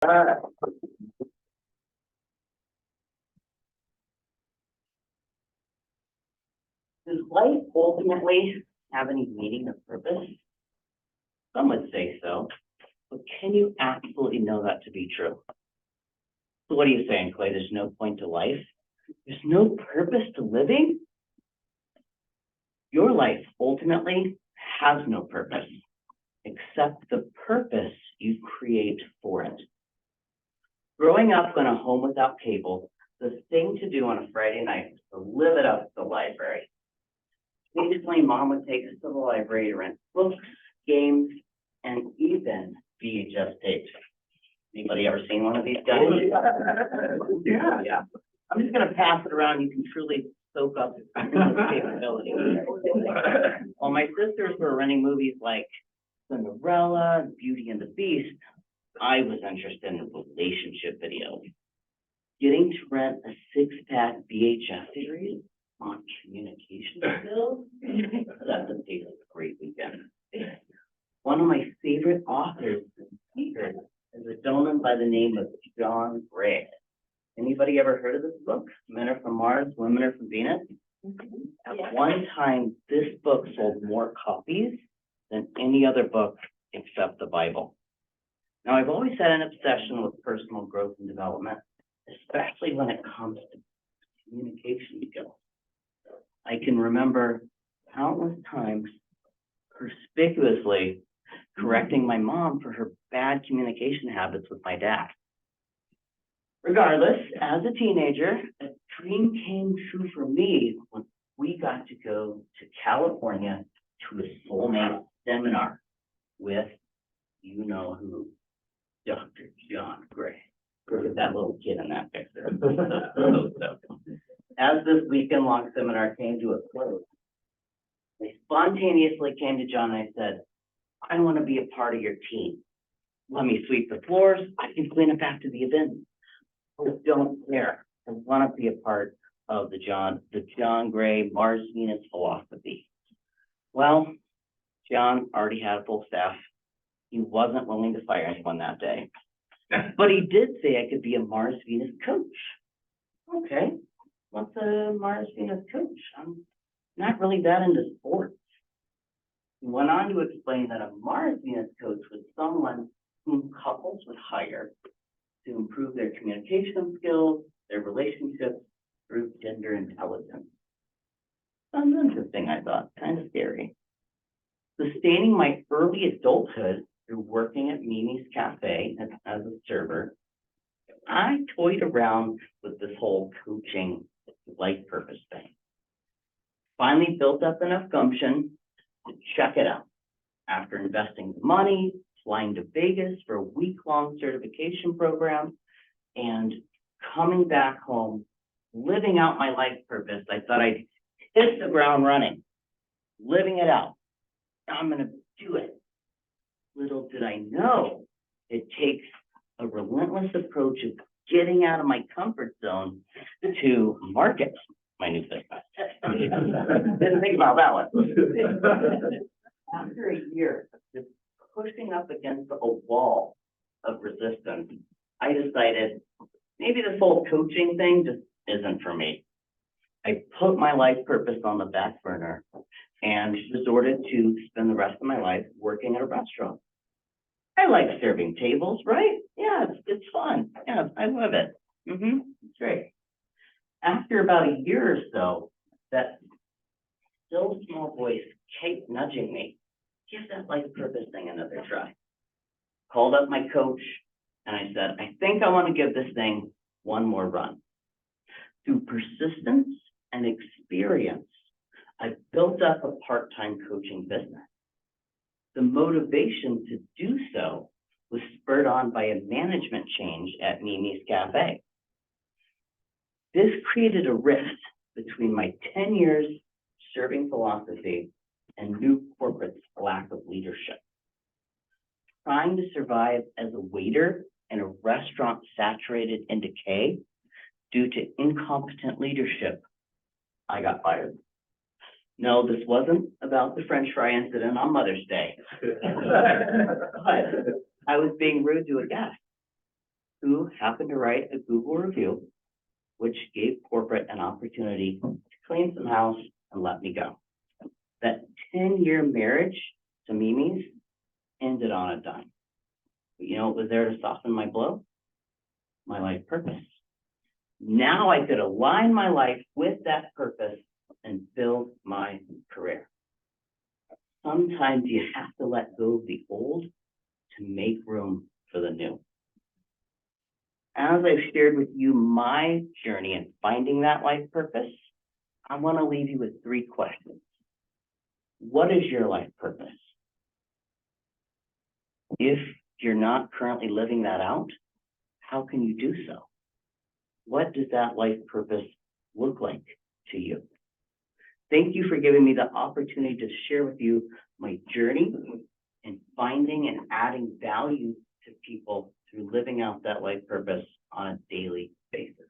Does life ultimately have any meaning or purpose? Some would say so, but can you absolutely know that to be true? So what are you saying, Clay? There's no point to life? There's no purpose to living? Your life ultimately has no purpose, except the purpose you create for it. Growing up in a home without cable, the thing to do on a Friday night was to live it up at the library. Occasionally, Mom would take us to the library to rent books, games, and even VHS tapes. Anybody ever seen one of these guys? Yeah. I'm just gonna pass it around. You can truly soak up this capability. While my sisters were renting movies like Cinderella and Beauty and the Beast, I was interested in relationship videos. Getting to rent a six-pack VHS series on communication skills, that's a taste of a great weekend. One of my favorite authors and speakers is a gentleman by the name of John Gray. Anybody ever heard of this book? Men Are From Mars, Women Are From Venus? At one time, this book sold more copies than any other book except the Bible. Now, I've always had an obsession with personal growth and development, especially when it comes to communication skills. I can remember countless times conspicuously correcting my mom for her bad communication habits with my dad. Regardless, as a teenager, a dream came true for me when we got to go to California to a soulmate seminar with you know who, Dr. John Gray. Look at that little kid in that picture. As this weekend-long seminar came to a close, I spontaneously came to John and I said, I want to be a part of your team. Let me sweep the floors. I can clean up after the event. I don't care. I want to be a part of the John Gray Mars Venus philosophy. Well, John already had a full staff. He wasn't willing to fire anyone that day. But he did say I could be a Mars Venus coach. Okay, what's a Mars Venus coach? I'm not really that into sports. He went on to explain that a Mars Venus coach was someone whom couples would hire to improve their communication skills, their relationships through gender intelligence. Sounds interesting, I thought, kind of scary. Sustaining my early adulthood through working at Mimi's Cafe as a server, I toyed around with this whole coaching life purpose thing. Finally built up enough gumption to check it out. After investing the money, flying to Vegas for a week-long certification program, and coming back home, living out my life purpose, I thought I'd hit the ground running, living it out. I'm gonna do it. Little did I know, it takes a relentless approach of getting out of my comfort zone to market my new business. Didn't think about that one. After a year of just pushing up against a wall of resistance, I decided maybe this whole coaching thing just isn't for me. I put my life purpose on the back burner and resorted to spend the rest of my life working at a restaurant. I like serving tables, right? Yeah, it's fun. Yeah, I love it. It's great. After about a year or so, that still small voice kept nudging me. Give that life purpose thing another try. Called up my coach and I said, I think I want to give this thing one more run. Through persistence and experience, I built up a part-time coaching business. The motivation to do so was spurred on by a management change at Mimi's Cafe. This created a rift between my 10 years serving philosophy and new corporate's lack of leadership. Trying to survive as a waiter in a restaurant saturated in decay due to incompetent leadership, I got fired. No, this wasn't about the French fry incident on Mother's Day. But I was being rude to a guest. you happened to write a Google review, which gave corporate an opportunity to clean some house and let me go. That 10-year marriage to Mimi's ended on a dime. But you know what was there to soften my blow? My life purpose. Now I could align my life with that purpose and build my career. Sometimes you have to let go of the old to make room for the new. As I've shared with you my journey in finding that life purpose, I want to leave you with 3 questions. What is your life purpose? If you're not currently living that out, how can you do so? What does that life purpose look like to you? Thank you for giving me the opportunity to share with you my journey in finding and adding value to people through living out that life purpose on a daily basis.